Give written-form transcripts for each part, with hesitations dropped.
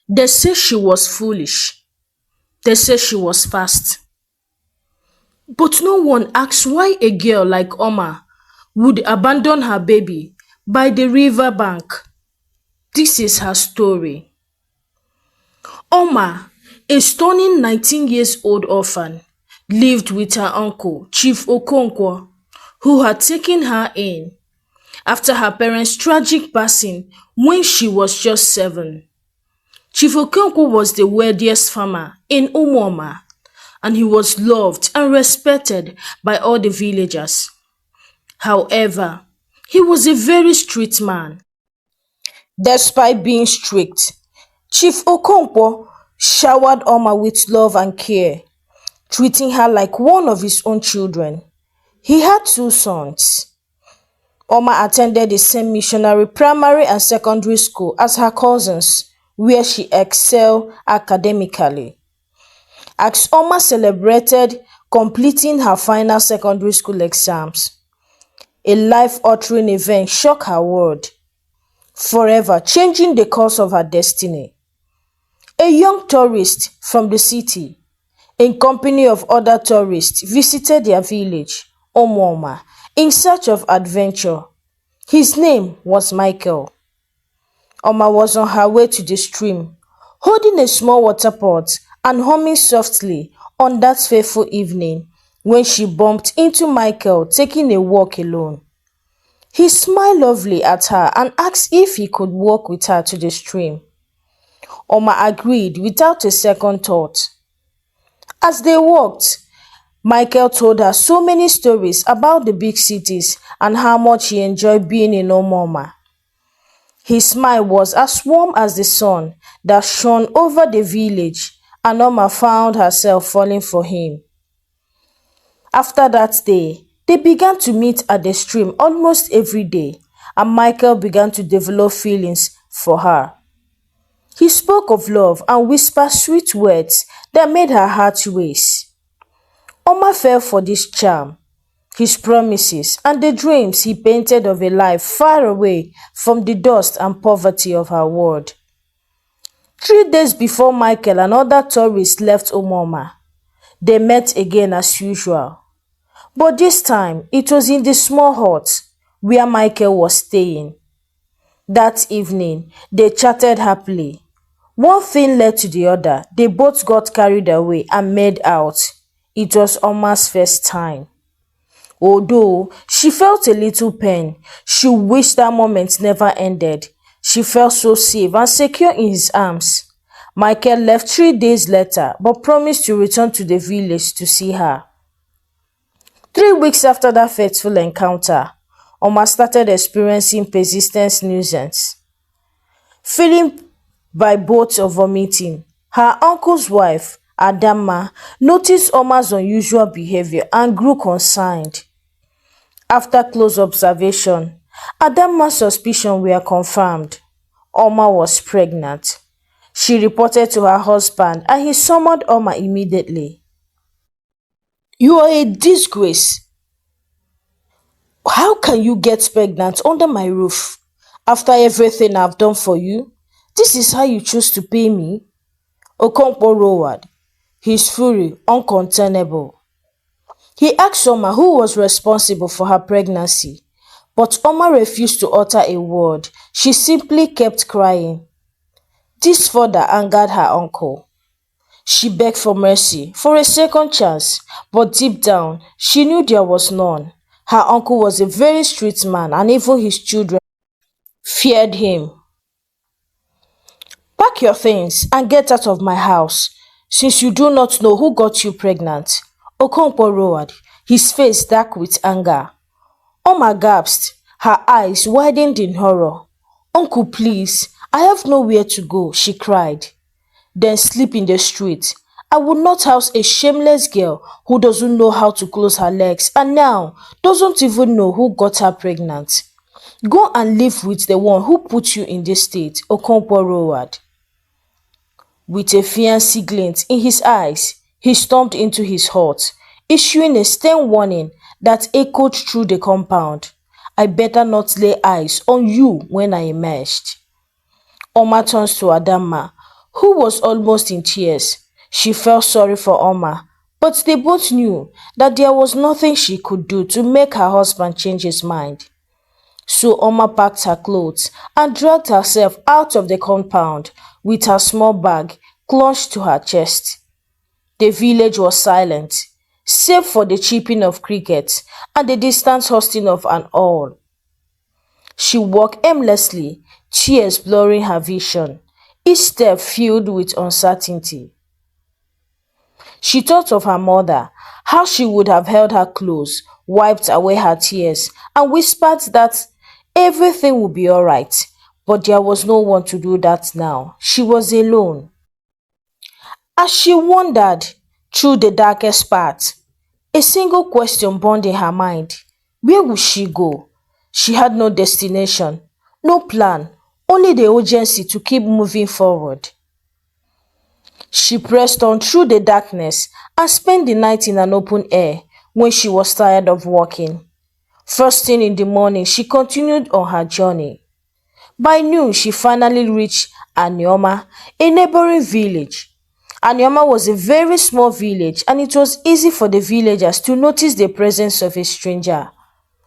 They say she was foolish. They say she was fast. But no one asks why a girl like Oma would abandon her baby by the riverbank. This is her story. Oma, a stunning 19 years old orphan, lived with her uncle, Chief Okonkwo, who had taken her in after her parents' tragic passing when she was just 7. Chief Okonkwo was the wealthiest farmer in Umuoma, and he was loved and respected by all the villagers. However, he was a very strict man. Despite being strict, Chief Okonkwo showered Oma with love and care, treating her like one of his own children. He had 2 sons. Oma attended the same missionary primary and secondary school as her cousins, where she excelled academically. As Oma celebrated completing her final secondary school exams, a life-altering event shook her world, forever changing the course of her destiny. A young tourist from the city, in company of other tourists, visited their village, Umuoma, in search of adventure. His name was Michael. Oma was on her way to the stream, holding a small water pot and humming softly on that fateful evening when she bumped into Michael taking a walk alone. He smiled lovely at her and asked if he could walk with her to the stream. Oma agreed without a second thought. As they walked, Michael told her so many stories about the big cities and how much he enjoyed being in Umuoma. His smile was as warm as the sun that shone over the village, and Oma found herself falling for him. After that day, they began to meet at the stream almost every day, and Michael began to develop feelings for her. He spoke of love and whispered sweet words that made her heart race. Oma fell for this charm, his promises, and the dreams he painted of a life far away from the dust and poverty of her world. 3 days before Michael and other tourists left Umuoma, they met again as usual. But this time, it was in the small hut where Michael was staying. That evening, they chatted happily. One thing led to the other. They both got carried away and made out. It was Oma's first time. Although she felt a little pain, she wished that moment never ended. She felt so safe and secure in his arms. Michael left 3 days later, but promised to return to the village to see her. 3 weeks after that fateful encounter, Oma started experiencing persistent nuisance. Feeling by bouts of vomiting, her uncle's wife, Adamma, noticed Oma's unusual behavior and grew concerned. After close observation, Adamma's suspicions were confirmed. Oma was pregnant. She reported to her husband and he summoned Oma immediately. "You are a disgrace. How can you get pregnant under my roof? After everything I've done for you, this is how you choose to pay me?" Okonkwo roared, his fury uncontainable. He asked Oma who was responsible for her pregnancy, but Oma refused to utter a word. She simply kept crying. This further angered her uncle. She begged for mercy, for a second chance, but deep down, she knew there was none. Her uncle was a very strict man, and even his children feared him. "Pack your things and get out of my house, since you do not know who got you pregnant," Okonkwo roared, his face dark with anger. Oma gasped, her eyes widened in horror. "Uncle, please, I have nowhere to go," she cried. "Then sleep in the street. I would not house a shameless girl who doesn't know how to close her legs and now doesn't even know who got her pregnant. Go and live with the one who put you in this state," Okonkwo roared. With a fierce glint in his eyes, he stormed into his hut, issuing a stern warning that echoed through the compound. "I better not lay eyes on you when I emerged." Oma turns to Adamma, who was almost in tears. She felt sorry for Oma, but they both knew that there was nothing she could do to make her husband change his mind. So Oma packed her clothes and dragged herself out of the compound with her small bag clutched to her chest. The village was silent, save for the chirping of crickets and the distant husting of an owl. She walked aimlessly, tears blurring her vision, each step filled with uncertainty. She thought of her mother, how she would have held her close, wiped away her tears, and whispered that everything would be all right. But there was no one to do that now. She was alone. As she wandered through the darkest part, a single question burned in her mind. Where would she go? She had no destination, no plan, only the urgency to keep moving forward. She pressed on through the darkness and spent the night in an open air when she was tired of walking. First thing in the morning, she continued on her journey. By noon, she finally reached Anioma, a neighboring village. Anioma was a very small village and it was easy for the villagers to notice the presence of a stranger.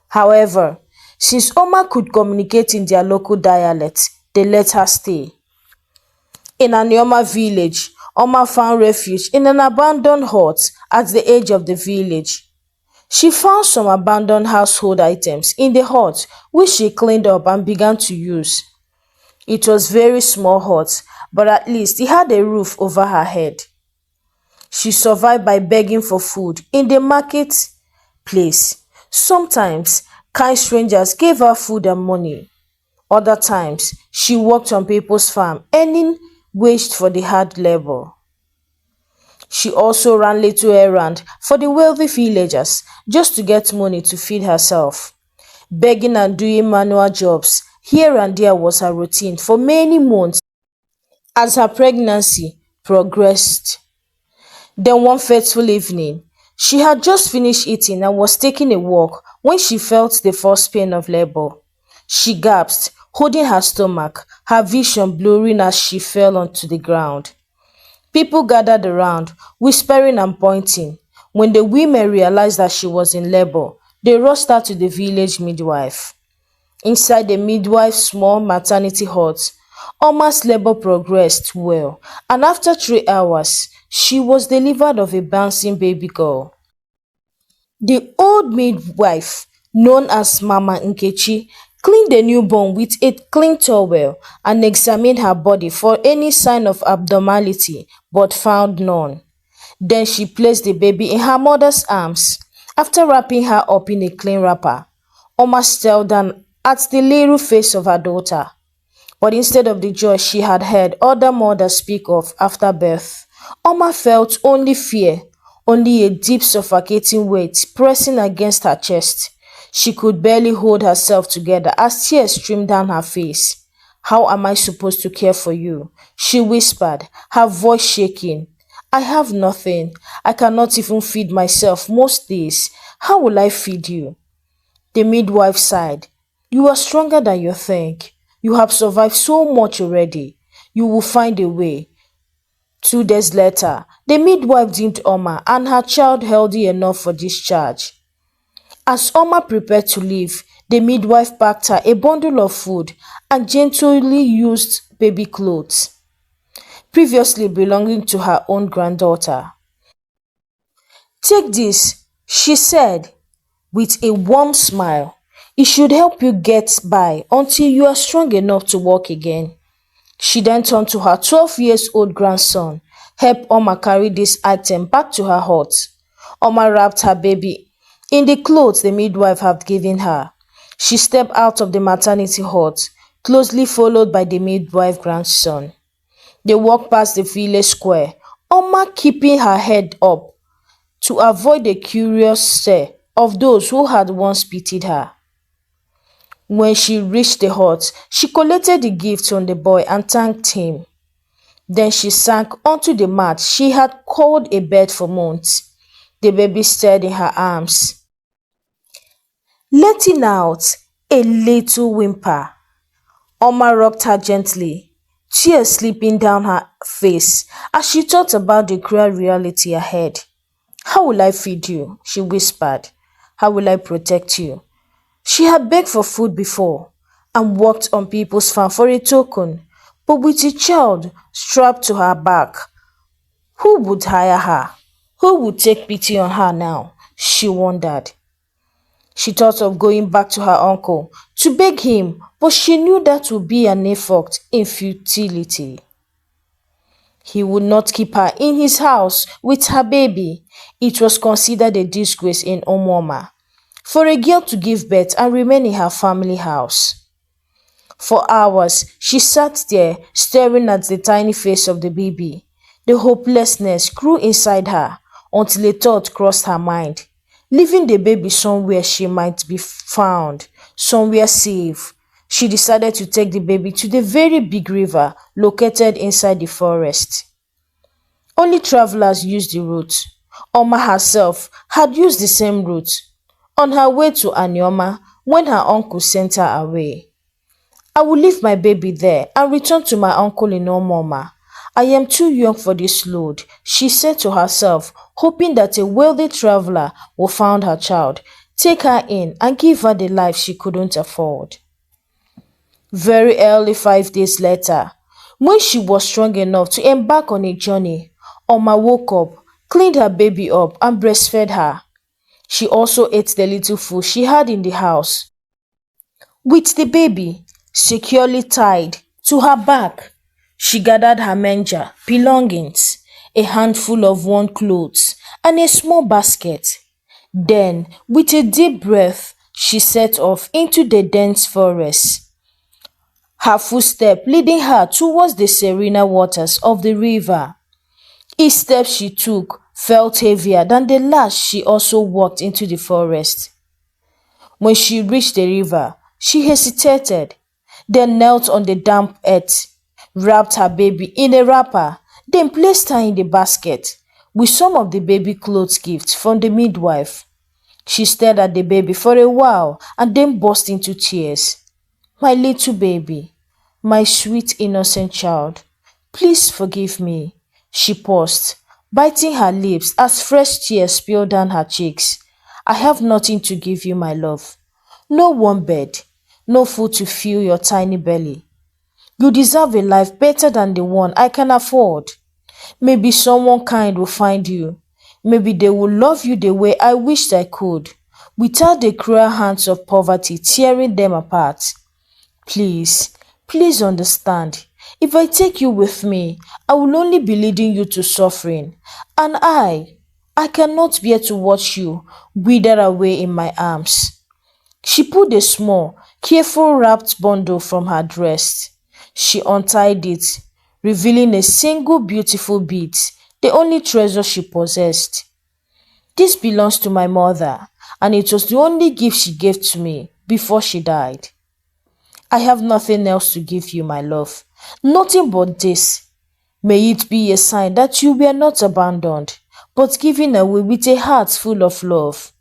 However, since Oma could communicate in their local dialect, they let her stay. In Anioma village, Oma found refuge in an abandoned hut at the edge of the village. She found some abandoned household items in the hut which she cleaned up and began to use. It was very small hut, but at least it had a roof over her head. She survived by begging for food in the market place. Sometimes, kind strangers gave her food and money. Other times, she worked on people's farm, earning wage for the hard labor. She also ran little errands for the wealthy villagers just to get money to feed herself. Begging and doing manual jobs here and there was her routine for many months as her pregnancy progressed. Then one fateful evening, she had just finished eating and was taking a walk when she felt the first pain of labor. She gasped, holding her stomach, her vision blurring as she fell onto the ground. People gathered around, whispering and pointing. When the women realized that she was in labor, they rushed her to the village midwife. Inside the midwife's small maternity hut, Oma's labor progressed well, and after 3 hours, she was delivered of a bouncing baby girl. The old midwife, known as Mama Nkechi, cleaned the newborn with a clean towel and examined her body for any sign of abnormality but found none. Then she placed the baby in her mother's arms. After wrapping her up in a clean wrapper, Oma stared down at the little face of her daughter. But instead of the joy she had heard other mothers speak of after birth, Oma felt only fear, only a deep suffocating weight pressing against her chest. She could barely hold herself together as tears streamed down her face. "How am I supposed to care for you?" she whispered, her voice shaking. "I have nothing. I cannot even feed myself most days. How will I feed you?" The midwife sighed. "You are stronger than you think. You have survived so much already. You will find a way." 2 days later, the midwife deemed Oma and her child healthy enough for discharge. As Oma prepared to leave, the midwife packed her a bundle of food and gently used baby clothes, previously belonging to her own granddaughter. "Take this," she said, with a warm smile. "It should help you get by until you are strong enough to walk again." She then turned to her 12-year-old grandson, helped Oma carry this item back to her hut. Oma wrapped her baby in the clothes the midwife had given her. She stepped out of the maternity hut, closely followed by the midwife grandson. They walked past the village square, Oma keeping her head up to avoid the curious stare of those who had once pitied her. When she reached the hut, she collected the gifts from the boy and thanked him. Then she sank onto the mat she had called a bed for months. The baby stirred in her arms, letting out a little whimper. Oma rocked her gently, tears slipping down her face as she thought about the cruel reality ahead. How will I feed you? She whispered. How will I protect you? She had begged for food before and worked on people's farm for a token, but with a child strapped to her back, who would hire her? Who would take pity on her now? She wondered. She thought of going back to her uncle to beg him, but she knew that would be an effort in futility. He would not keep her in his house with her baby. It was considered a disgrace in Omoma for a girl to give birth and remain in her family house. For hours, she sat there staring at the tiny face of the baby. The hopelessness grew inside her until a thought crossed her mind, leaving the baby somewhere she might be found, somewhere safe. She decided to take the baby to the very big river located inside the forest. Only travelers used the route. Oma herself had used the same route on her way to Anioma when her uncle sent her away. I will leave my baby there and return to my uncle in Omoma. I am too young for this load, she said to herself, hoping that a wealthy traveler will find her child, take her in and give her the life she couldn't afford. Very early 5 days later, when she was strong enough to embark on a journey, Oma woke up, cleaned her baby up and breastfed her. She also ate the little food she had in the house. With the baby securely tied to her back, she gathered her manger, belongings, a handful of worn clothes, and a small basket. Then, with a deep breath, she set off into the dense forest, her footstep leading her towards the serene waters of the river. Each step she took felt heavier than the last she also walked into the forest. When she reached the river, she hesitated, then knelt on the damp earth, wrapped her baby in a wrapper, then placed her in the basket with some of the baby clothes gifts from the midwife. She stared at the baby for a while and then burst into tears. My little baby, my sweet innocent child, please forgive me. She paused, biting her lips as fresh tears spilled down her cheeks. I have nothing to give you, my love. No warm bed, no food to fill your tiny belly. You deserve a life better than the one I can afford. Maybe someone kind will find you. Maybe they will love you the way I wished I could, without the cruel hands of poverty tearing them apart. Please, please understand. If I take you with me, I will only be leading you to suffering. And I cannot bear to watch you wither away in my arms. She pulled a small, careful wrapped bundle from her dress. She untied it, revealing a single beautiful bead, the only treasure she possessed. This belongs to my mother, and it was the only gift she gave to me before she died. I have nothing else to give you, my love. Nothing but this. May it be a sign that you were not abandoned, but given away with a heart full of love.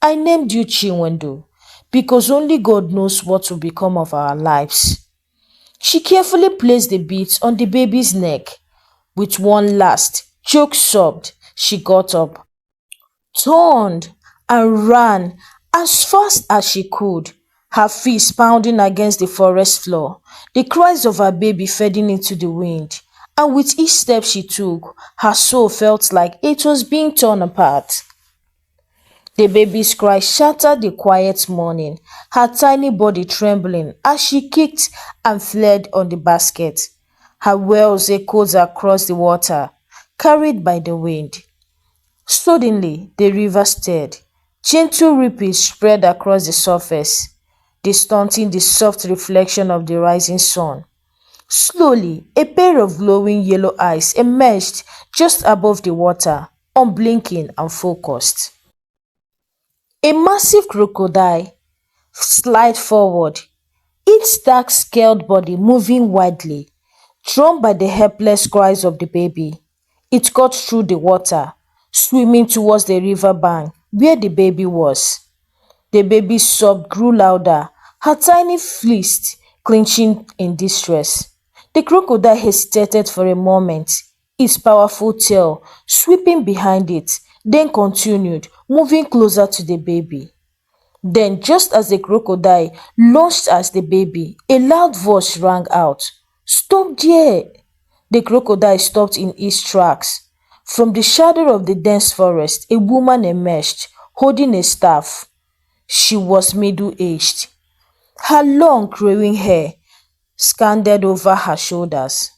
I named you Chinwendu, because only God knows what will become of our lives. She carefully placed the beads on the baby's neck. With one last choke sobbed, she got up, turned, and ran as fast as she could, her feet pounding against the forest floor, the cries of her baby fading into the wind. And with each step she took, her soul felt like it was being torn apart. The baby's cry shattered the quiet morning, her tiny body trembling as she kicked and fled on the basket. Her wails echoed across the water, carried by the wind. Suddenly, the river stirred. Gentle ripples spread across the surface, distorting the soft reflection of the rising sun. Slowly, a pair of glowing yellow eyes emerged just above the water, unblinking and focused. A massive crocodile slid forward, its dark-scaled body moving widely, drawn by the helpless cries of the baby. It cut through the water, swimming towards the riverbank where the baby was. The baby's sob grew louder, her tiny fist clenching in distress. The crocodile hesitated for a moment, its powerful tail sweeping behind it, then continued, moving closer to the baby. Then, just as the crocodile lunged at the baby, a loud voice rang out. "Stop there!" The crocodile stopped in its tracks. From the shadow of the dense forest, a woman emerged, holding a staff. She was middle-aged. Her long, growing hair scanded over her shoulders.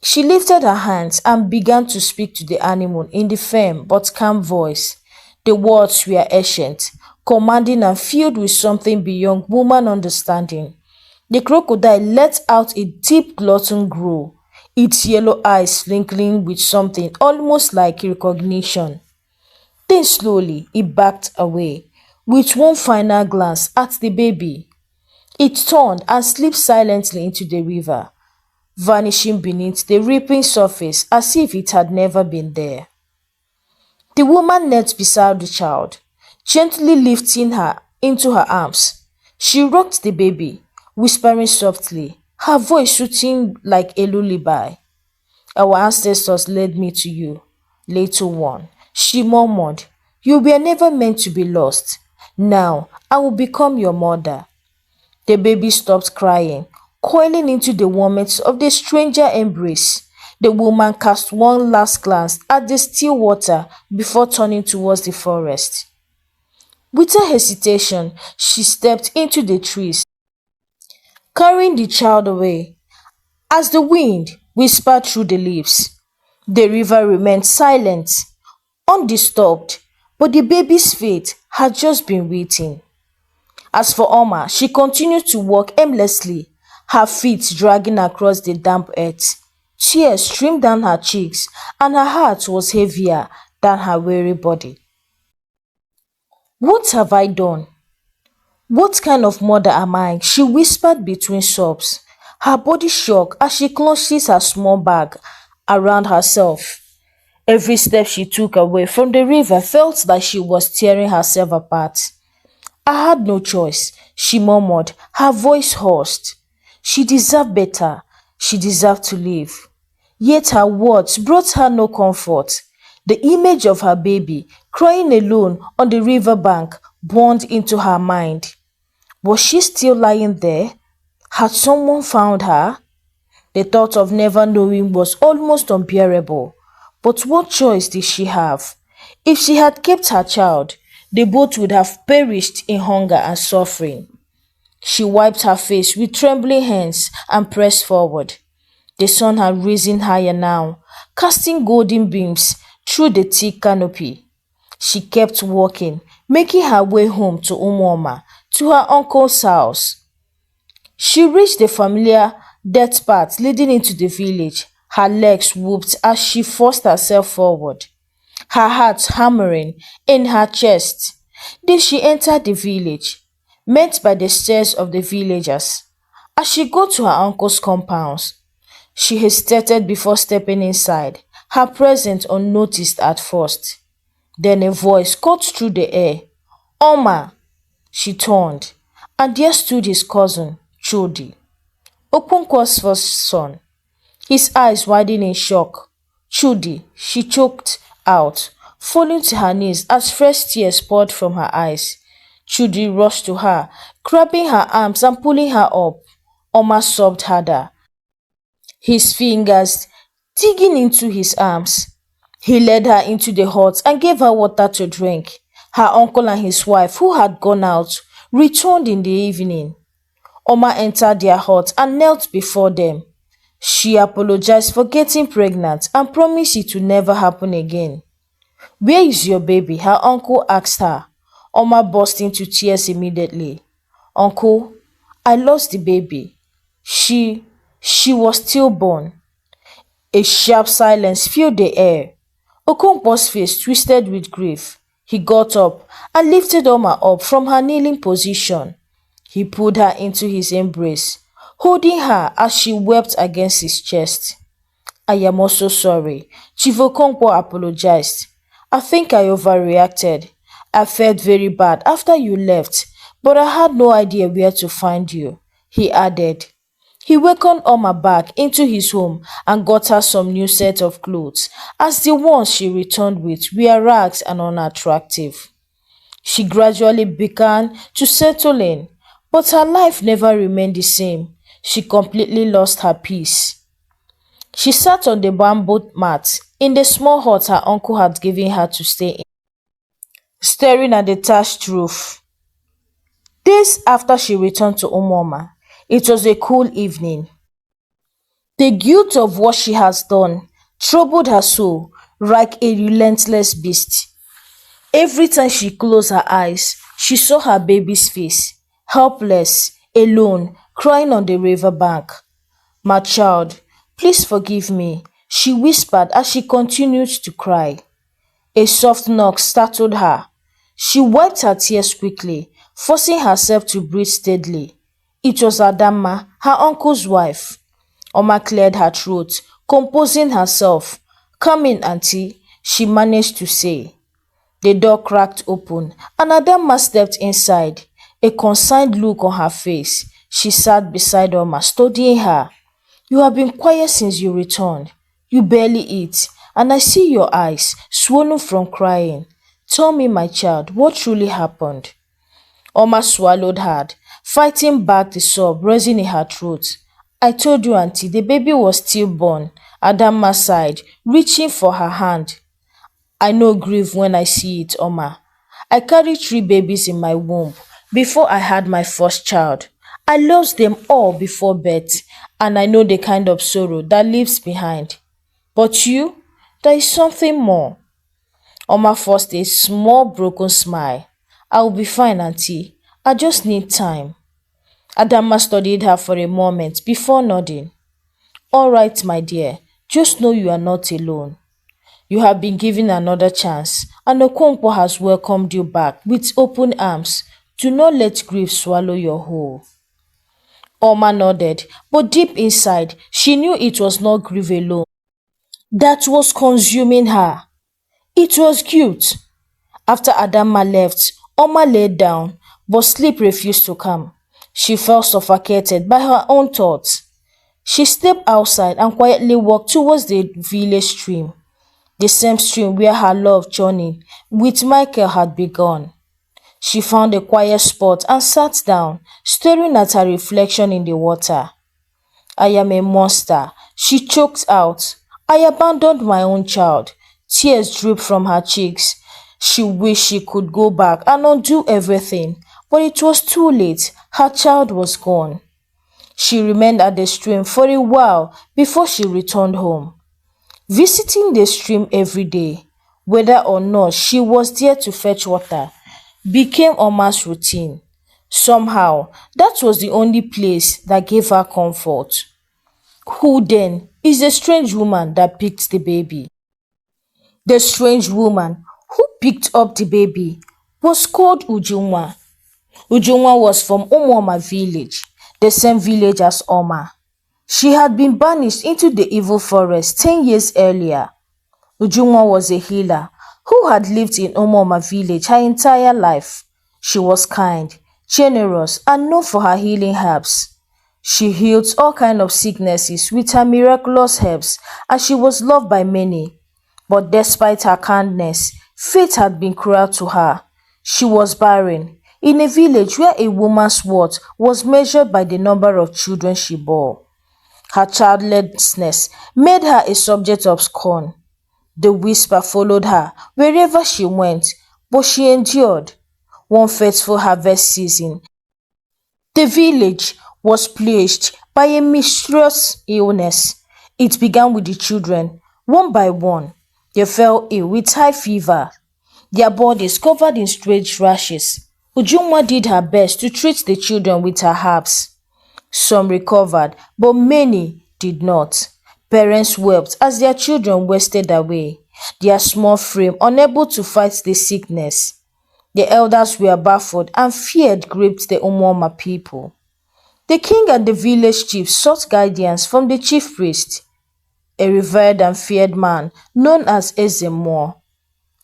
She lifted her hands and began to speak to the animal in the firm but calm voice. The words were ancient, commanding and filled with something beyond human understanding. The crocodile let out a deep glutton growl, its yellow eyes twinkling with something almost like recognition. Then slowly it backed away, with one final glance at the baby. It turned and slipped silently into the river, vanishing beneath the rippling surface as if it had never been there. The woman knelt beside the child, gently lifting her into her arms. She rocked the baby, whispering softly, her voice soothing like a lullaby. "Our ancestors led me to you, little one," she murmured. "You were never meant to be lost. Now I will become your mother." The baby stopped crying, coiling into the warmth of the stranger embrace. The woman cast one last glance at the still water before turning towards the forest. Without hesitation, she stepped into the trees, carrying the child away. As the wind whispered through the leaves, the river remained silent, undisturbed, but the baby's fate had just been waiting. As for Oma, she continued to walk aimlessly, her feet dragging across the damp earth. Tears streamed down her cheeks, and her heart was heavier than her weary body. "What have I done? What kind of mother am I?" she whispered between sobs. Her body shook as she clutched her small bag around herself. Every step she took away from the river felt like she was tearing herself apart. "I had no choice," she murmured, her voice hoarse. She deserved better. She deserved to live. Yet her words brought her no comfort. The image of her baby crying alone on the riverbank burned into her mind. Was she still lying there? Had someone found her? The thought of never knowing was almost unbearable. But what choice did she have? If she had kept her child, they both would have perished in hunger and suffering. She wiped her face with trembling hands and pressed forward. The sun had risen higher now, casting golden beams through the thick canopy. She kept walking, making her way home to Umoma, to her uncle's house. She reached the familiar dirt path leading into the village. Her legs whooped as she forced herself forward, her heart hammering in her chest. Then she entered the village, met by the stares of the villagers. As she got to her uncle's compound, she hesitated before stepping inside, her presence unnoticed at first. Then a voice cut through the air. "Oma!" She turned, and there stood his cousin, Chudi, Okonkwo's first son, his eyes widened in shock. "Chudi," she choked out, falling to her knees as fresh tears poured from her eyes. Chudi rushed to her, grabbing her arms and pulling her up. Oma sobbed harder, his fingers digging into his arms. He led her into the hut and gave her water to drink. Her uncle and his wife, who had gone out, returned in the evening. Oma entered their hut and knelt before them. She apologized for getting pregnant and promised it would never happen again. "Where is your baby?" her uncle asked her. Oma burst into tears immediately. "Uncle, I lost the baby. She was stillborn." A sharp silence filled the air. Okonkwo's face twisted with grief. He got up and lifted Oma up from her kneeling position. He pulled her into his embrace, holding her as she wept against his chest. "I am also sorry," Chief Okonkwo apologized. "I think I overreacted. I felt very bad after you left, but I had no idea where to find you," he added. He welcomed Oma back into his home and got her some new set of clothes, as the ones she returned with were rags and unattractive. She gradually began to settle in, but her life never remained the same. She completely lost her peace. She sat on the bamboo mat in the small hut her uncle had given her to stay in, staring at the thatched roof. Days after she returned to Umoma, it was a cool evening. The guilt of what she has done troubled her soul like a relentless beast. Every time she closed her eyes, she saw her baby's face, helpless, alone, crying on the riverbank. "My child, please forgive me," she whispered as she continued to cry. A soft knock startled her. She wiped her tears quickly, forcing herself to breathe steadily. It was Adamma, her uncle's wife. Oma cleared her throat, composing herself. "Come in, auntie," she managed to say. The door cracked open, and Adamma stepped inside. A concerned look on her face, she sat beside Oma, studying her. "You have been quiet since you returned. You barely eat, and I see your eyes, swollen from crying. Tell me, my child, what truly happened?" Oma swallowed hard, fighting back the sob rising in her throat. "I told you, auntie, the baby was stillborn," Adamma sighed, reaching for her hand. "I no grieve when I see it, Oma. I carried 3 babies in my womb before I had my first child. I lost them all before birth, and I know the kind of sorrow that leaves behind. But you, there is something more." Oma forced a small broken smile. "I'll be fine, auntie. I just need time." Adama studied her for a moment before nodding. "All right, my dear. Just know you are not alone. You have been given another chance, and Okonkwo has welcomed you back with open arms. Do not let grief swallow your whole." Oma nodded, but deep inside, she knew it was not grief alone that was consuming her. It was guilt. After Adama left, Oma lay down, but sleep refused to come. She felt suffocated by her own thoughts. She stepped outside and quietly walked towards the village stream, the same stream where her love journey with Michael had begun. She found a quiet spot and sat down, staring at her reflection in the water. "I am a monster," she choked out. "I abandoned my own child." Tears dripped from her cheeks. She wished she could go back and undo everything, but it was too late. Her child was gone. She remained at the stream for a while before she returned home. Visiting the stream every day, whether or not she was there to fetch water, became Oma's routine. Somehow, that was the only place that gave her comfort. Who then is the strange woman that picked the baby? The strange woman who picked up the baby was called Ujunwa. Ujunwa was from Umuoma village, the same village as Oma. She had been banished into the evil forest 10 years earlier. Ujunwa was a healer who had lived in Umuoma village her entire life. She was kind, generous, and known for her healing herbs. She healed all kinds of sicknesses with her miraculous herbs, and she was loved by many. But despite her kindness, fate had been cruel to her. She was barren, in a village where a woman's worth was measured by the number of children she bore. Her childlessness made her a subject of scorn. The whisper followed her wherever she went, but she endured. One fateful harvest season, the village was plagued by a mysterious illness. It began with the children. One by one, they fell ill with high fever, their bodies covered in strange rashes. Ujunwa did her best to treat the children with her herbs. Some recovered, but many did not. Parents wept as their children wasted away, their small frame unable to fight the sickness. The elders were baffled, and fear gripped the Umuoma people. The king and the village chief sought guidance from the chief priest, a revered and feared man known as Ezemo.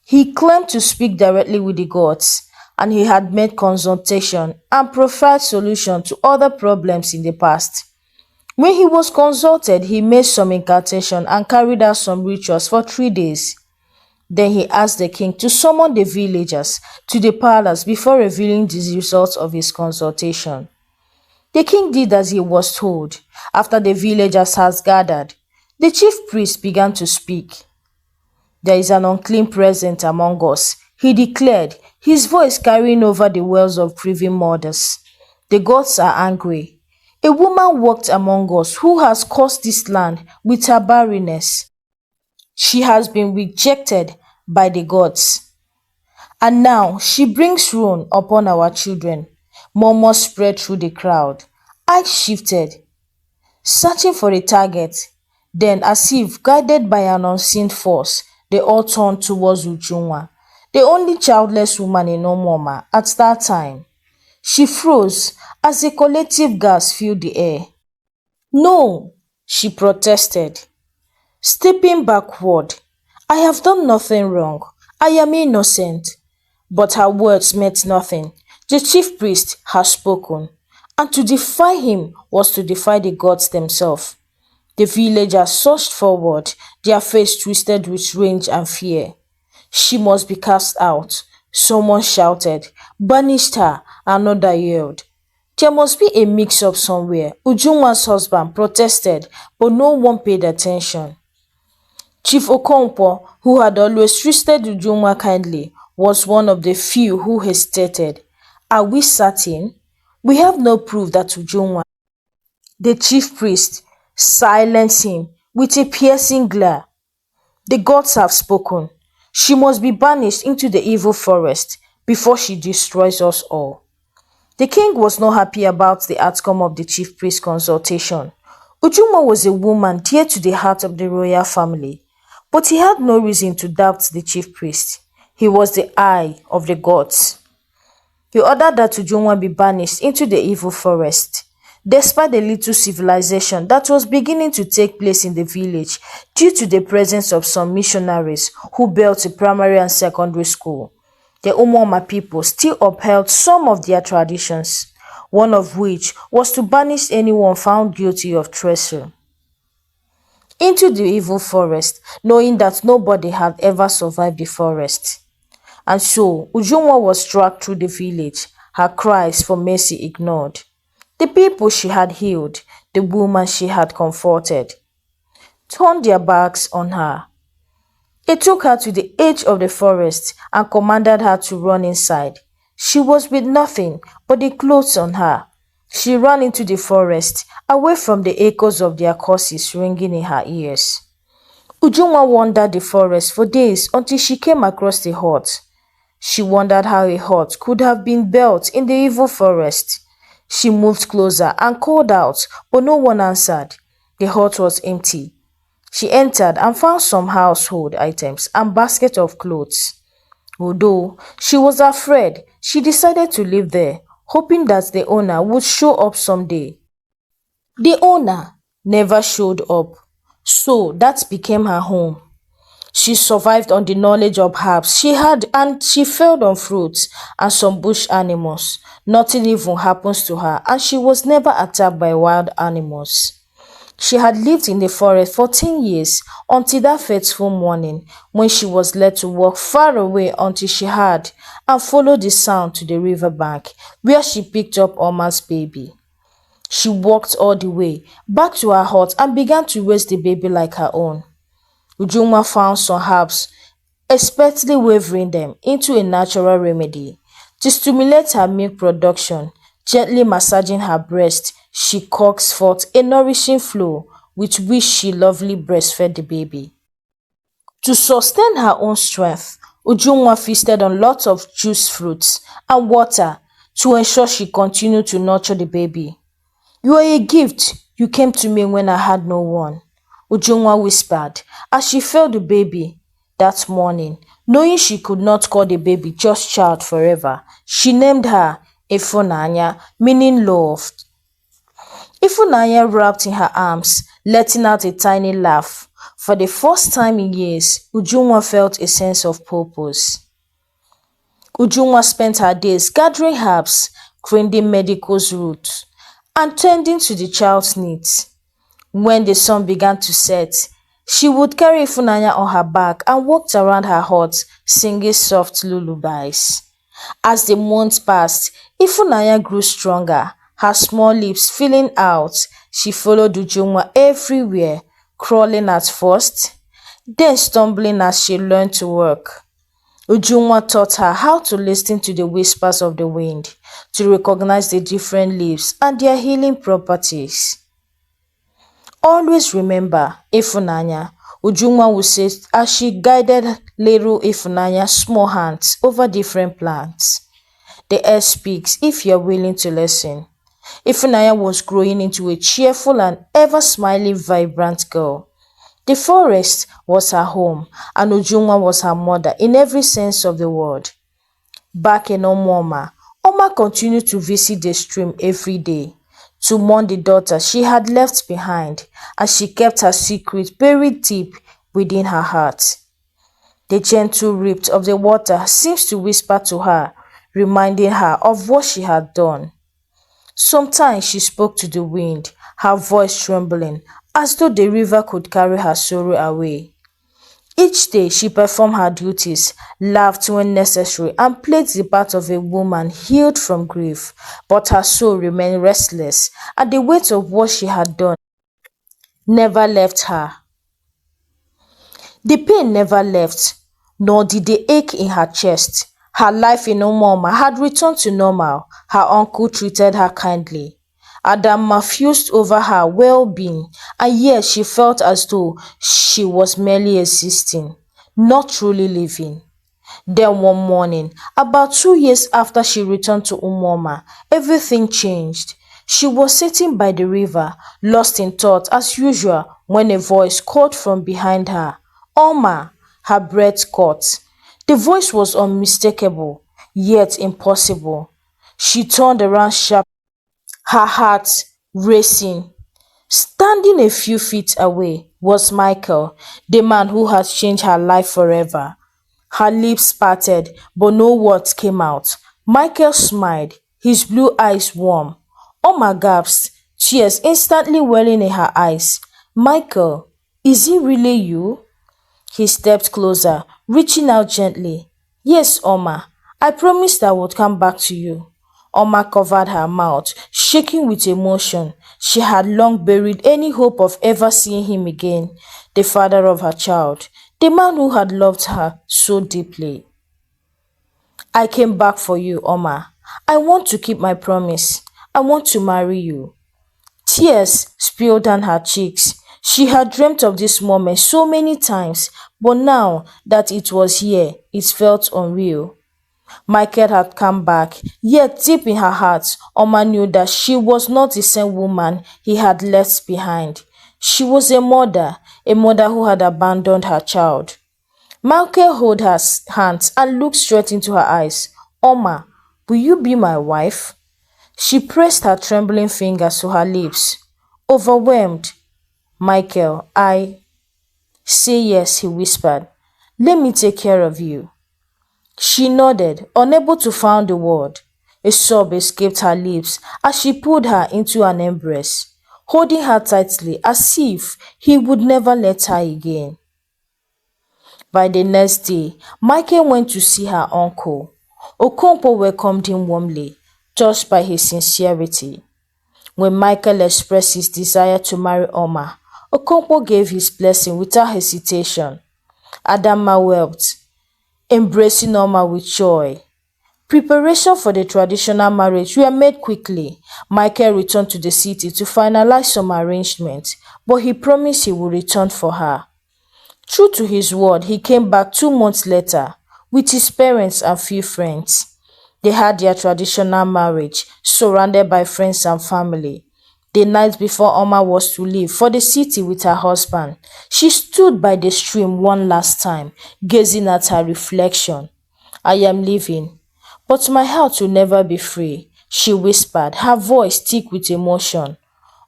He claimed to speak directly with the gods, and he had made consultation and proffered solutions to other problems in the past. When he was consulted, he made some incantation and carried out some rituals for 3 days. Then he asked the king to summon the villagers to the palace before revealing the results of his consultation. The king did as he was told. After the villagers had gathered, the chief priest began to speak. "There is an unclean present among us," he declared, his voice carrying over the wells of grieving mothers. "The gods are angry. A woman walked among us who has cursed this land with her barrenness. She has been rejected by the gods, and now she brings ruin upon our children." Murmurs spread through the crowd. Eyes shifted, searching for a target. Then, as if guided by an unseen force, they all turned towards Ujunwa, the only childless woman in Omoma at that time. She froze as a collective gasp filled the air. "No," she protested, stepping backward. "I have done nothing wrong. I am innocent." But her words meant nothing. The chief priest had spoken, and to defy him was to defy the gods themselves. The villagers surged forward, their faces twisted with rage and fear. "She must be cast out," someone shouted. "Banished her," another yelled. "There must be a mix-up somewhere," Ujunwa's husband protested, but no one paid attention. Chief Okonkwo, who had always treated Ujunwa kindly, was one of the few who hesitated. "Are we certain? We have no proof that Ujunwa—" The chief priest silenced him with a piercing glare. "The gods have spoken. She must be banished into the evil forest before she destroys us all." The king was not happy about the outcome of the chief priest's consultation. Ujunwa was a woman dear to the heart of the royal family, but he had no reason to doubt the chief priest. He was the eye of the gods. He ordered that Ujunwa be banished into the evil forest. Despite the little civilization that was beginning to take place in the village due to the presence of some missionaries who built a primary and secondary school, the Umoma people still upheld some of their traditions, one of which was to banish anyone found guilty of treason into the evil forest, knowing that nobody had ever survived the forest. And so Ujunwa was dragged through the village, her cries for mercy ignored. The people she had healed, the woman she had comforted, turned their backs on her. They took her to the edge of the forest and commanded her to run inside. She was with nothing but the clothes on her. She ran into the forest, away from the echoes of their curses ringing in her ears. Ujunwa wandered the forest for days until she came across the hut. She wondered how a hut could have been built in the evil forest. She moved closer and called out, but no one answered. The hut was empty. She entered and found some household items and basket of clothes. Although she was afraid, she decided to live there, hoping that the owner would show up someday. The owner never showed up, so that became her home. She survived on the knowledge of herbs she had, and she fed on fruits and some bush animals. Nothing even happens to her, and she was never attacked by wild animals. She had lived in the forest for 10 years until that fateful morning when she was led to walk far away until she heard and followed the sound to the riverbank where she picked up Oma's baby. She walked all the way back to her hut and began to raise the baby like her own. Ujunwa found some herbs, expertly wavering them into a natural remedy. To stimulate her milk production, gently massaging her breast, she coaxed forth a nourishing flow with which she lovingly breastfed the baby. To sustain her own strength, Ujunwa feasted on lots of juice fruits and water to ensure she continued to nurture the baby. "You are a gift. You came to me when I had no one," Ujunwa whispered as she felt the baby. That morning, knowing she could not call the baby just child forever, she named her Ifunanya, meaning love. Ifunanya wrapped in her arms, letting out a tiny laugh. For the first time in years, Ujunwa felt a sense of purpose. Ujunwa spent her days gathering herbs, grinding medical roots, and tending to the child's needs. When the sun began to set, she would carry Ifunanya on her back and walked around her hut singing soft lullabies. As the months passed, Ifunanya grew stronger, her small lips filling out. She followed Ujunwa everywhere, crawling at first, then stumbling as she learned to walk. Ujunwa taught her how to listen to the whispers of the wind, to recognize the different leaves and their healing properties. Always remember, Ifunanya, Ujunwa would say as she guided little Ifunanya's small hands over different plants. The air speaks if you're willing to listen. Ifunanya was growing into a cheerful and ever-smiling, vibrant girl. The forest was her home, and Ujunwa was her mother in every sense of the word. Back in Omoma, Oma continued to visit the stream every day, to mourn the daughter she had left behind, and she kept her secret buried deep within her heart. The gentle rip of the water seems to whisper to her, reminding her of what she had done. Sometimes she spoke to the wind, her voice trembling, as though the river could carry her sorrow away. Each day she performed her duties, laughed when necessary, and played the part of a woman healed from grief, but her soul remained restless, and the weight of what she had done never left her. The pain never left, nor did the ache in her chest. Her life in Omoma had returned to normal. Her uncle treated her kindly. Adama fused over her well-being, and yet she felt as though she was merely existing, not truly living. Then one morning, about 2 years after she returned to Umoma, everything changed. She was sitting by the river, lost in thought as usual, when a voice called from behind her. Oma! Her breath caught. The voice was unmistakable, yet impossible. She turned around sharply, her heart racing. Standing a few feet away was Michael, the man who had changed her life forever. Her lips parted, but no words came out. Michael smiled, his blue eyes warm. Oma gasped, tears instantly welling in her eyes. Michael, is it really you? He stepped closer, reaching out gently. Yes, Oma, I promised I would come back to you. Oma covered her mouth, shaking with emotion. She had long buried any hope of ever seeing him again, the father of her child, the man who had loved her so deeply. I came back for you, Oma. I want to keep my promise. I want to marry you. Tears spilled down her cheeks. She had dreamt of this moment so many times, but now that it was here, it felt unreal. Michael had come back, yet deep in her heart, Oma knew that she was not the same woman he had left behind. She was a mother who had abandoned her child. Michael held her hands and looked straight into her eyes. Oma, will you be my wife? She pressed her trembling fingers to her lips. Overwhelmed. Michael, say yes, he whispered. Let me take care of you. She nodded, unable to find the word. A sob escaped her lips as she pulled her into an embrace, holding her tightly as if he would never let her again. By the next day, Michael went to see her uncle. Okonkwo welcomed him warmly, touched by his sincerity. When Michael expressed his desire to marry Oma, Okonkwo gave his blessing without hesitation. Adama wept, embracing Oma with joy. Preparation for the traditional marriage were made quickly. Michael returned to the city to finalize some arrangements, but he promised he would return for her. True to his word, he came back 2 months later with his parents and few friends. They had their traditional marriage, surrounded by friends and family. The night before Oma was to leave for the city with her husband, she stood by the stream one last time, gazing at her reflection. I am leaving, but my heart will never be free, she whispered, her voice thick with emotion.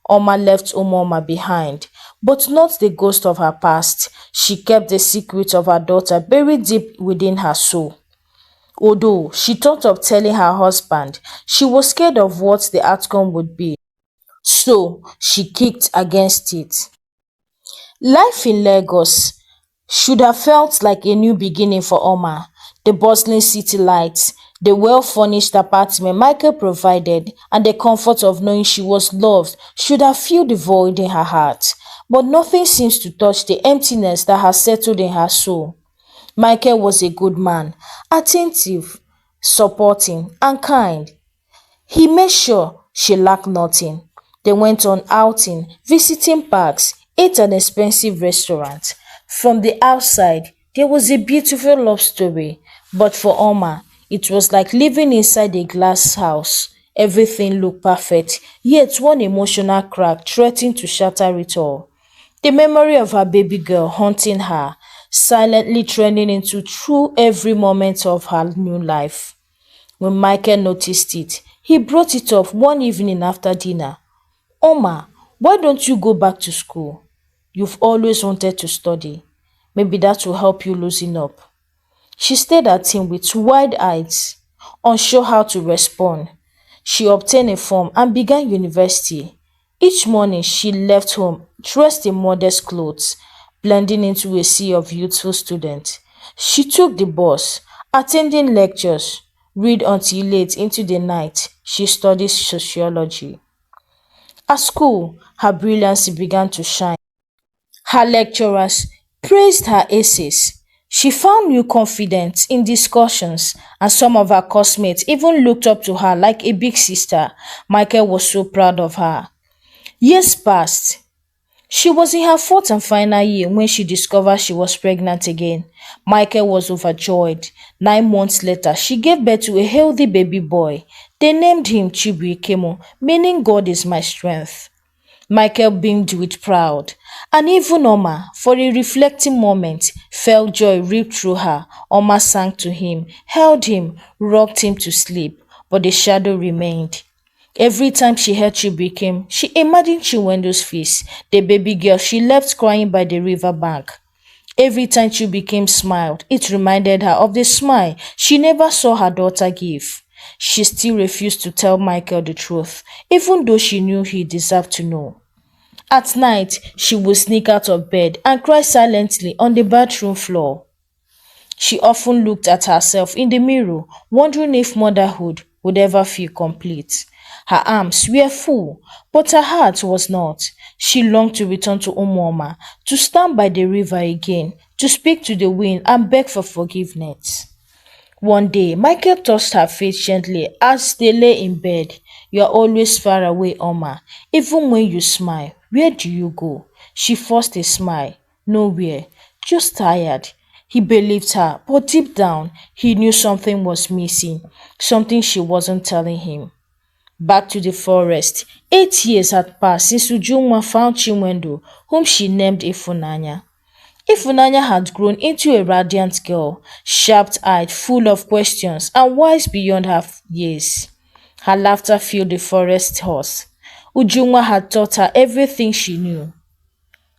Oma left Umoma behind, but not the ghost of her past. She kept the secret of her daughter buried deep within her soul. Although she thought of telling her husband, she was scared of what the outcome would be. So she kicked against it. Life in Lagos should have felt like a new beginning for Oma. The bustling city lights, the well-furnished apartment Michael provided, and the comfort of knowing she was loved should have filled the void in her heart. But nothing seems to touch the emptiness that has settled in her soul. Michael was a good man, attentive, supporting, and kind. He made sure she lacked nothing. They went on outing, visiting parks, ate at expensive restaurants. From the outside, there was a beautiful love story, but for Oma, it was like living inside a glass house. Everything looked perfect, yet one emotional crack threatened to shatter it all. The memory of her baby girl haunting her, silently trending into through every moment of her new life. When Michael noticed it, he brought it up one evening after dinner. Oma, why don't you go back to school? You've always wanted to study. Maybe that will help you loosen up. She stared at him with wide eyes, unsure how to respond. She obtained a form and began university. Each morning she left home dressed in modest clothes, blending into a sea of youthful students. She took the bus, attending lectures, read until late into the night. She studied sociology. At school, her brilliance began to shine. Her lecturers praised her essays. She found new confidence in discussions, and some of her classmates even looked up to her like a big sister. Michael was so proud of her. Years passed. She was in her fourth and final year when she discovered she was pregnant again. Michael was overjoyed. 9 months later, she gave birth to a healthy baby boy. They named him Chibuikemo, meaning God is my strength. Michael beamed with pride, and even Oma, for a reflecting moment, felt joy rip through her. Oma sang to him, held him, rocked him to sleep, but the shadow remained. Every time she heard Chibuikem, she imagined Chiwendo's face, the baby girl she left crying by the riverbank. Every time Chibuikem smiled, it reminded her of the smile she never saw her daughter give. She still refused to tell Michael the truth, even though she knew he deserved to know. At night, she would sneak out of bed and cry silently on the bathroom floor. She often looked at herself in the mirror, wondering if motherhood would ever feel complete. Her arms were full, but her heart was not. She longed to return to Umuoma, to stand by the river again, to speak to the wind and beg for forgiveness. One day, Michael touched her face gently as they lay in bed. You are always far away, Oma. Even when you smile, where do you go? She forced a smile. Nowhere. Just tired. He believed her, but deep down, he knew something was missing. Something she wasn't telling him. Back to the forest. 8 years had passed since Ujunwa found Chinwendo, whom she named Ifunanya. Ifunanya had grown into a radiant girl, sharp-eyed, full of questions, and wise beyond her years. Her laughter filled the forest halls. Ujunwa had taught her everything she knew.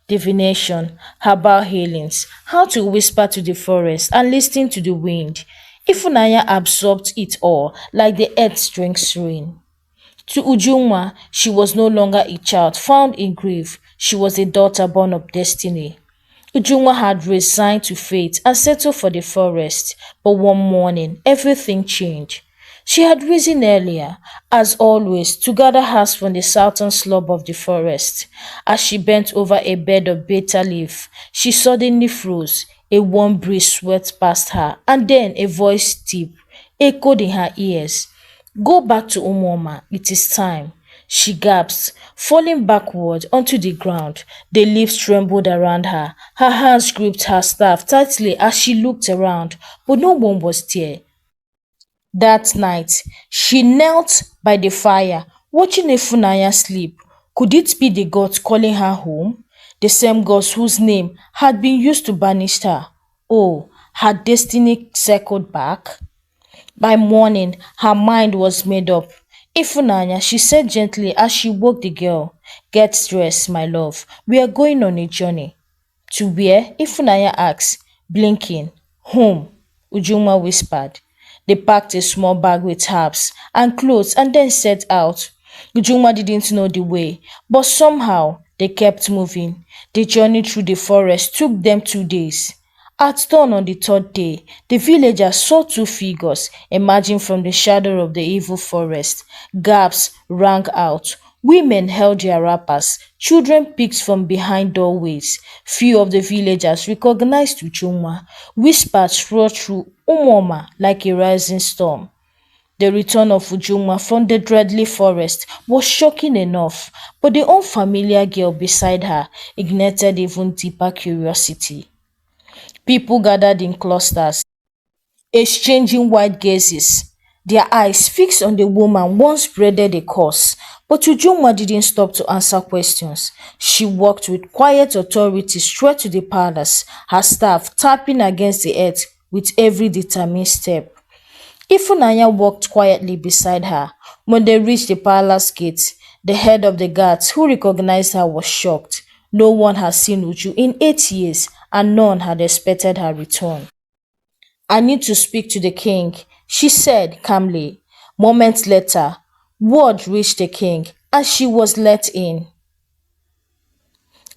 Divination, herbal healings, how to whisper to the forest and listen to the wind. Ifunanya absorbed it all like the earth drinks rain. To Ujunwa, she was no longer a child found in grief. She was a daughter born of destiny. Ujunwa had resigned to fate and settled for the forest, but one morning everything changed. She had risen earlier, as always, to gather herbs from the southern slope of the forest. As she bent over a bed of bitter leaf, she suddenly froze. A warm breeze swept past her, and then a voice deep echoed in her ears. Go back to Umoma, it is time. She gasped, falling backward onto the ground. The leaves trembled around her. Her hands gripped her staff tightly as she looked around, but no one was there. That night, she knelt by the fire, watching Efunanya sleep. Could it be the gods calling her home? The same gods whose name had been used to banish her. Oh, had destiny circled back? By morning, her mind was made up. Ifunanya, she said gently as she woke the girl, get dressed, my love. We are going on a journey. To where? Ifunanya asked, blinking. Home, Ujuma whispered. They packed a small bag with herbs and clothes and then set out. Ujuma didn't know the way, but somehow they kept moving. The journey through the forest took them 2 days. At dawn on the third day, the villagers saw two figures emerging from the shadow of the evil forest. Gasps rang out. Women held their wrappers. Children peeked from behind doorways. Few of the villagers recognized Ujuma. Whispers roared through Umoma like a rising storm. The return of Ujuma from the deadly forest was shocking enough, but the unfamiliar girl beside her ignited even deeper curiosity. People gathered in clusters, exchanging wide gazes, their eyes fixed on the woman once braided a curse. But Ujuma didn't stop to answer questions. She walked with quiet authority straight to the palace, her staff tapping against the earth with every determined step. Ifunanya walked quietly beside her. When they reached the palace gate, the head of the guards, who recognized her, was shocked. No one had seen Uju in 8 years, and none had expected her return. I need to speak to the king, she said calmly. Moments later, word reached the king, and she was let in.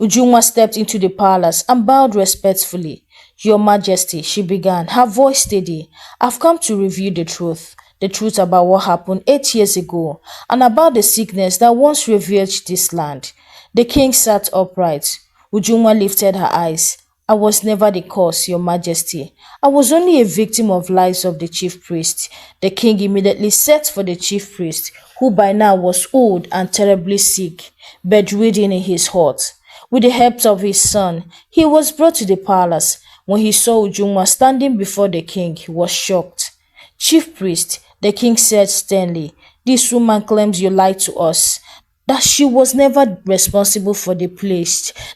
Ujunwa stepped into the palace and bowed respectfully. Your Majesty, she began, her voice steady. I've come to reveal the truth about what happened 8 years ago, and about the sickness that once ravaged this land. The king sat upright. Ujunwa lifted her eyes. I was never the cause, Your Majesty. I was only a victim of lies of the chief priest. The king immediately set for the chief priest, who by now was old and terribly sick, bedridden in his hut. With the help of his son, he was brought to the palace. When he saw Ujunwa standing before the king, he was shocked. Chief priest, the king said sternly, this woman claims you lied to us, that she was never responsible for the plague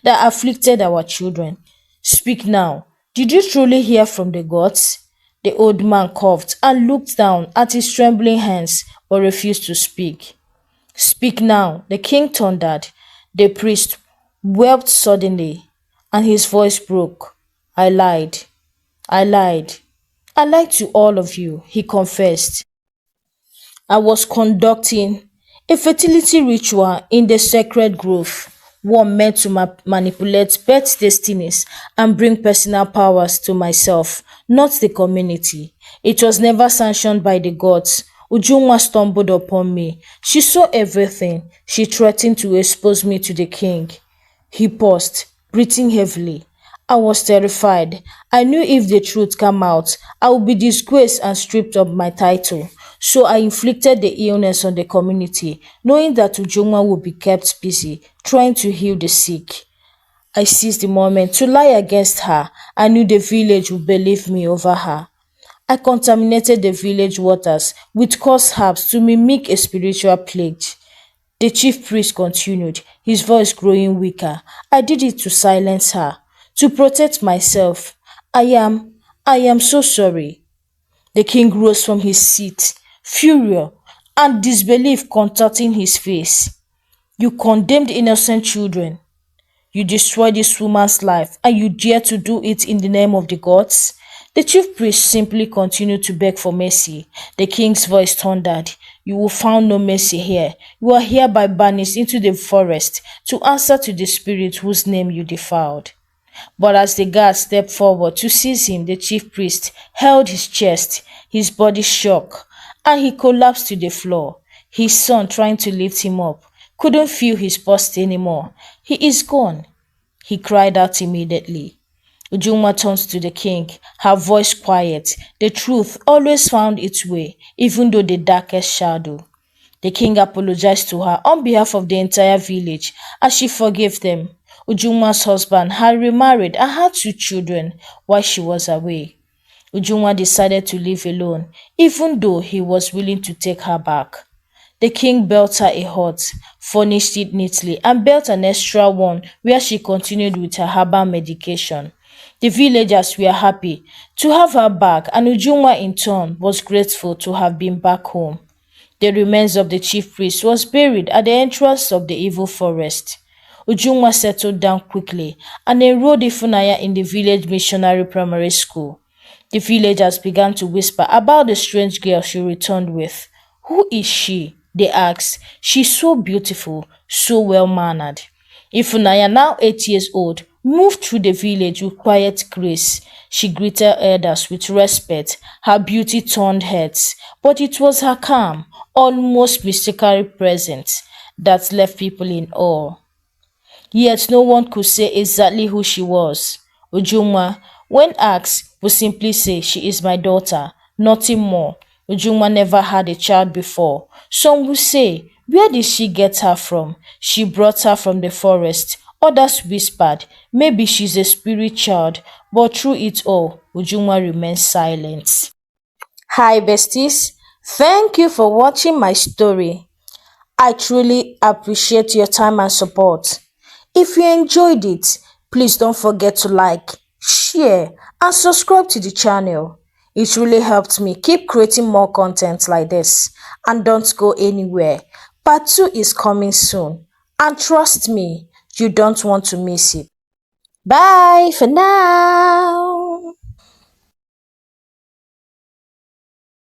that afflicted our children. Speak now. Did you truly hear from the gods? The old man coughed and looked down at his trembling hands but refused to speak. Speak now, the king thundered. The priest wept suddenly, and his voice broke. I lied. I lied. I lied to all of you, he confessed. I was conducting a fertility ritual in the sacred grove, one meant to manipulate pet destinies and bring personal powers to myself, not the community. It was never sanctioned by the gods. Ujunwa stumbled upon me. She saw everything. She threatened to expose me to the king. He paused, breathing heavily. I was terrified. I knew if the truth came out, I would be disgraced and stripped of my title. So I inflicted the illness on the community, knowing that Ujunwa would be kept busy trying to heal the sick. I seized the moment to lie against her. I knew the village would believe me over her. I contaminated the village waters with cursed herbs to mimic a spiritual plague. The chief priest continued, his voice growing weaker. I did it to silence her, to protect myself. I am so sorry. The king rose from his seat, furious and disbelief contorting his face. You condemned innocent children. You destroyed this woman's life, and you dare to do it in the name of the gods? The chief priest simply continued to beg for mercy. The king's voice thundered, you will find no mercy here. You are hereby banished into the forest to answer to the spirit whose name you defiled. But as the guard stepped forward to seize him, the chief priest held his chest, his body shook, and he collapsed to the floor. His son, trying to lift him up, couldn't feel his pulse anymore. He is gone, he cried out immediately. Ujunwa turned to the king, her voice quiet. The truth always found its way, even though the darkest shadow. The king apologized to her on behalf of the entire village as she forgave them. Ujunwa's husband had remarried and had 2 children while she was away. Ujunwa decided to live alone, even though he was willing to take her back. The king built her a hut, furnished it neatly, and built an extra one where she continued with her herbal medication. The villagers were happy to have her back, and Ujunwa in turn was grateful to have been back home. The remains of the chief priest was buried at the entrance of the evil forest. Ujunwa settled down quickly and enrolled Ifunanya in the village missionary primary school. The villagers began to whisper about the strange girl she returned with. Who is she? They asked. She's so beautiful, so well mannered. Ifunanya, now 8 years old, moved through the village with quiet grace. She greeted elders with respect. Her beauty turned heads, but it was her calm, almost mystical presence that left people in awe. Yet no one could say exactly who she was. Ujuma, when asked, would simply say, "She is my daughter," nothing more. Ujuma never had a child before. Some would say, "Where did she get her from? She brought her from the forest." Others whispered, "Maybe she's a spirit child." But through it all, Ujuma remained silent. Hi, besties. Thank you for watching my story. I truly appreciate your time and support. If you enjoyed it, please don't forget to like, share, and subscribe to the channel. It really helped me keep creating more content like this. And don't go anywhere. Part 2 is coming soon. And trust me, you don't want to miss it. Bye for now.